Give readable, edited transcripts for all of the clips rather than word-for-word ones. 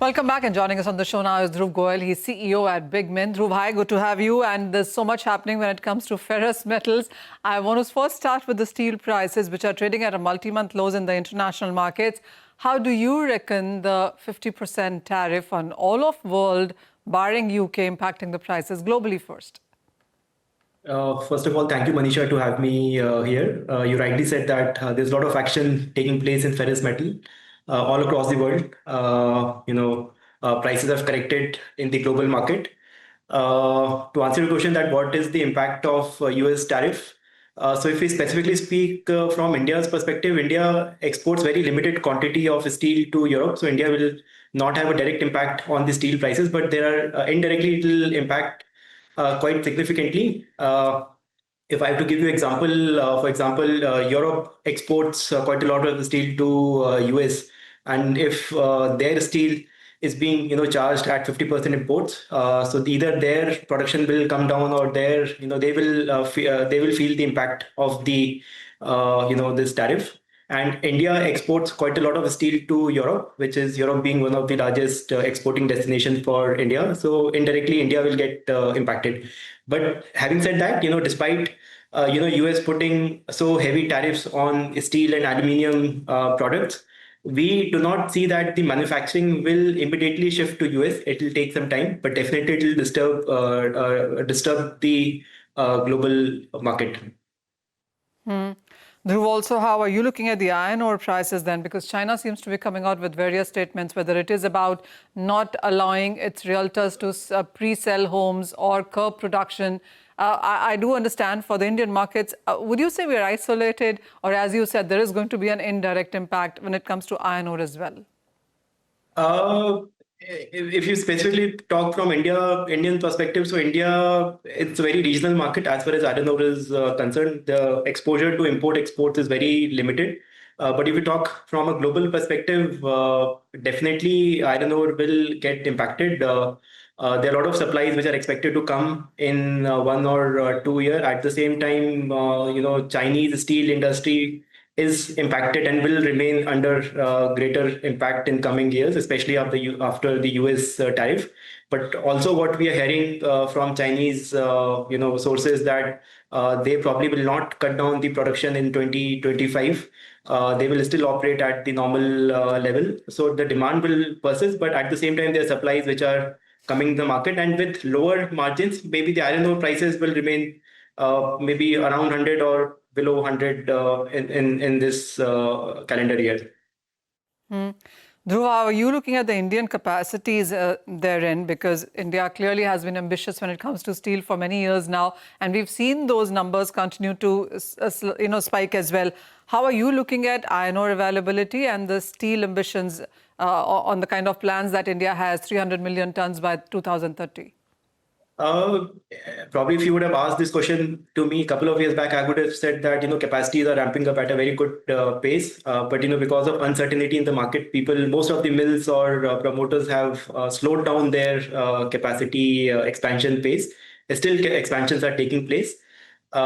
Welcome back, and joining us on the show now is Dhruv Goyal. He's CEO at Big Mint. Dhruv, hi, good to have you. And there's so much happening when it comes to ferrous metals. I want to first start with the steel prices, which are trading at a multi-month lows in the international markets. How do you reckon the 50% tariff on all of world, barring UK, impacting the prices globally first? First of all, thank you, Manisha, to have me here. You rightly said that there's a lot of action taking place in ferrous metal all across the world. Prices have corrected in the global market. To answer your question, that what is the impact of US tariff? So if we specifically speak from India's perspective, India exports very limited quantity of steel to Europe. So India will not have a direct impact on the steel prices, but there are indirectly it will impact quite significantly. If I have to give you example, for example, Europe exports quite a lot of the steel to US, and if their steel is being charged at 50% imports, so either their production will come down or their they will feel the impact of the this tariff. And India exports quite a lot of steel to Europe, which is Europe being one of the largest exporting destinations for India. So indirectly, India will get impacted. But having said that, despite US putting so heavy tariffs on steel and aluminium products, we do not see that the manufacturing will immediately shift to US. It will take some time, but definitely it will disturb the global market. Dhruv, also, how are you looking at the iron ore prices then? Because China seems to be coming out with various statements, whether it is about not allowing its realtors to pre-sell homes or curb production. I do understand for the Indian markets, would you say we're isolated? Or as you said, there is going to be an indirect impact when it comes to iron ore as well? If you specifically talk from Indian perspective, so India, it's a very regional market as far as iron ore is concerned. The exposure to exports is very limited. But if you talk from a global perspective, definitely iron ore will get impacted. There are a lot of supplies which are expected to come in 1 or 2 years. At the same time, Chinese steel industry is impacted and will remain under greater impact in coming years, especially after the US tariff. But also what we are hearing from Chinese sources that they probably will not cut down the production in 2025. They will still operate at the normal level. So the demand will persist, but at the same time, there are supplies which are coming to the market, and with lower margins, maybe the iron ore prices will remain maybe around 100 or below 100 in this calendar year. Dhruv, how are you looking at the Indian capacities therein? Because India clearly has been ambitious when it comes to steel for many years now, and we've seen those numbers continue to spike as well. How are you looking at iron ore availability and the steel ambitions on the kind of plans that India has, 300 million tons by 2030? Probably if you would have asked this question to me a couple of years back, I would have said that capacities are ramping up at a very good pace. But because of uncertainty in the market, most of the mills or promoters have slowed down their capacity expansion pace. Still, expansions are taking place. As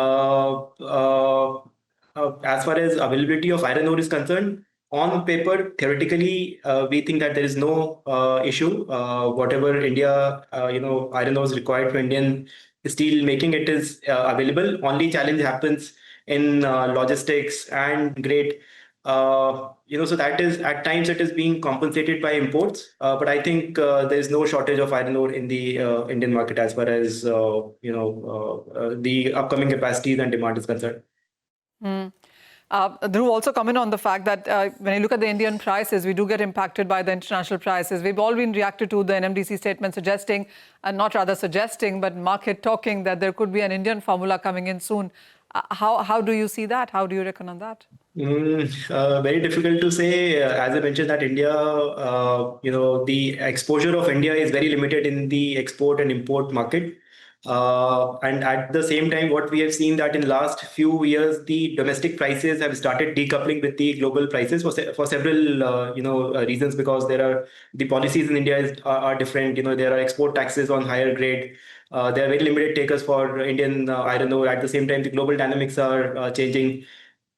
far as availability of iron ore is concerned, on paper, theoretically, we think that there is no issue. Whatever India, iron ore is required for Indian steel making, it is available. Only challenge happens in logistics and grade. So that is at times it is being compensated by imports. But I think there is no shortage of iron ore in the Indian market as far as the upcoming capacities and demand is concerned. Dhruv, also comment on the fact that when you look at the Indian prices, we do get impacted by the international prices. We've all been reacted to the NMDC statement suggesting, not rather suggesting, but market talking that there could be an Indian formula coming in soon. How do you see that? How do you reckon on that? Very difficult to say. As I mentioned, that India, the exposure of India is very limited in the export and import market. And at the same time, what we have seen that in last few years, the domestic prices have started decoupling with the global prices for several reasons, because the policies in India are different. There are export taxes on higher grade. There are very limited takers for Indian iron ore. At the same time, the global dynamics are changing.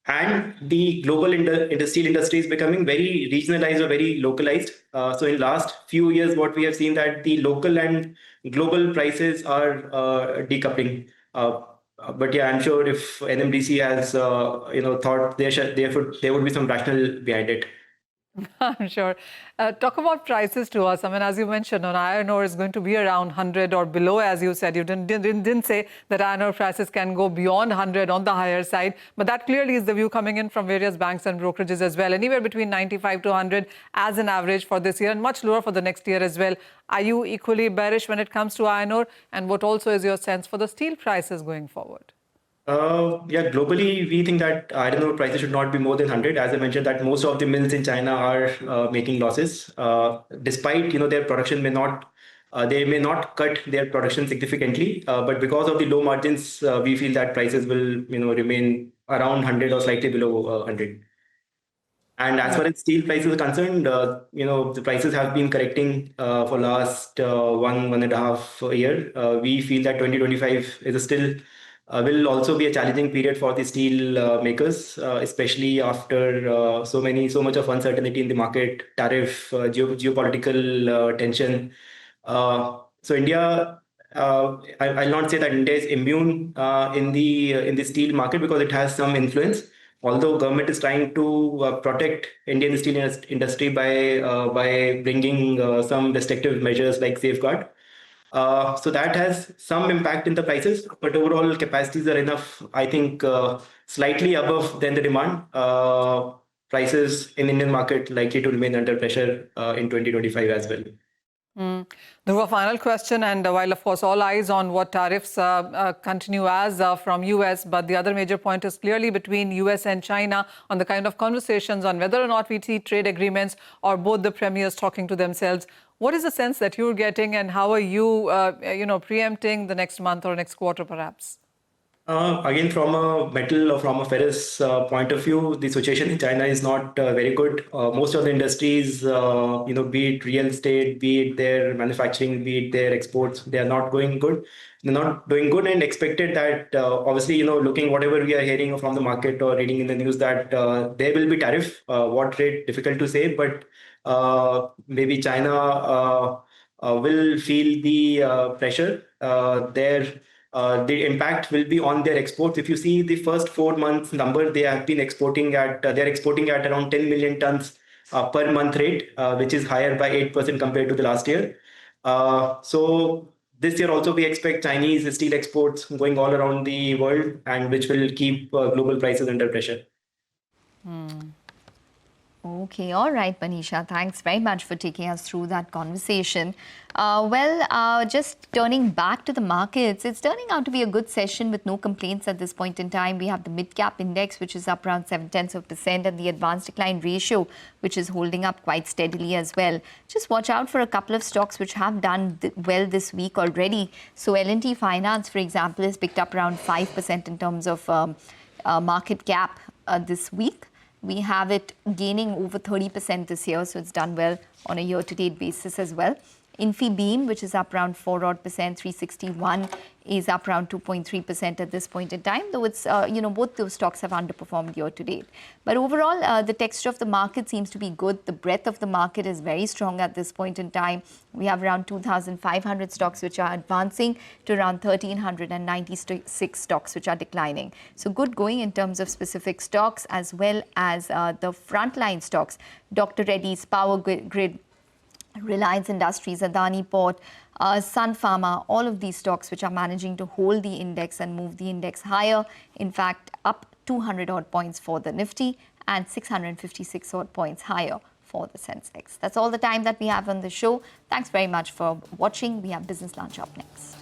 and the global steel industry is becoming very regionalized or very localized. So in last few years, what we have seen that the local and global prices are decoupling. But yeah, I'm sure if NMDC has thought there would be some rationale behind it. I'm sure. Talk about prices to us. I mean, as you mentioned, on iron ore is going to be around 100 or below, as you said. You didn't say that iron ore prices can go beyond 100 on the higher side, but that clearly is the view coming in from various banks and brokerages as well. Anywhere between 95 to 100 as an average for this year, and much lower for the next year as well. Are you equally bearish when it comes to iron ore? And what also is your sense for the steel prices going forward? Yeah, globally, we think that iron ore prices should not be more than 100. As I mentioned, that most of the mills in China are making losses, despite their production they may not cut their production significantly, but because of the low margins, we feel that prices will remain around 100 or slightly below 100. And as far as steel prices are concerned, the prices have been correcting for last 1.5 year. We feel that 2025 is still will also be a challenging period for the steel makers, especially after so much of uncertainty in the market, tariff, geopolitical tension. So India, I'll not say that India is immune in the steel market because it has some influence. Although government is trying to protect Indian steel industry by bringing some restrictive measures like safeguard. So that has some impact in the prices, but overall capacities are enough, I think, slightly above than the demand. Prices in Indian market likely to remain under pressure in 2025 as well. Dhruva, final question, and while of course all eyes on what tariffs continue as from US, but the other major point is clearly between US and China on the kind of conversations on whether or not we see trade agreements or both the premiers talking to themselves. What is the sense that you're getting, and how are you, preempting the next month or next quarter, perhaps? Again, from a metal or from a ferrous point of view, the situation in China is not very good. Most of the industries, be it real estate, be it their manufacturing, be it their exports, they are not going good. They're not doing good, and expected that obviously, looking whatever we are hearing from the market or reading in the news that there will be tariff. What rate? Difficult to say, but maybe China will feel the pressure there. The impact will be on their exports. If you see the first 4 months number, they have been exporting at they're exporting at around 10 million tons per month rate, which is higher by 8% compared to the last year. So this year also we expect Chinese steel exports going all around the world, and which will keep global prices under pressure. Okay, all right, Manisha. Thanks very much for taking us through that conversation. Just turning back to the markets, it's turning out to be a good session with no complaints at this point in time. We have the mid-cap index, which is up around 0.7%, and the advanced decline ratio, which is holding up quite steadily as well. Just watch out for a couple of stocks which have done well this week already. So L&T Finance, for example, has picked up around 5% in terms of market cap this week. We have it gaining over 30% this year, so it's done well on a year-to-date basis as well. Infibeam, which is up around 4% 361, is up around 2.3% at this point in time, though it's, both those stocks have underperformed year to date. But overall, the texture of the market seems to be good. The breadth of the market is very strong at this point in time. We have around 2,500 stocks which are advancing to around 1,396 stocks which are declining. So good going in terms of specific stocks as well as the frontline stocks. Dr. Reddy's, Power Grid, Reliance Industries, Adani Port, Sun Pharma, all of these stocks which are managing to hold the index and move the index higher. In fact, up 200 odd points for the Nifty and 656 odd points higher for the Sensex. That's all the time that we have on the show. Thanks very much for watching. We have Business Lunch up next.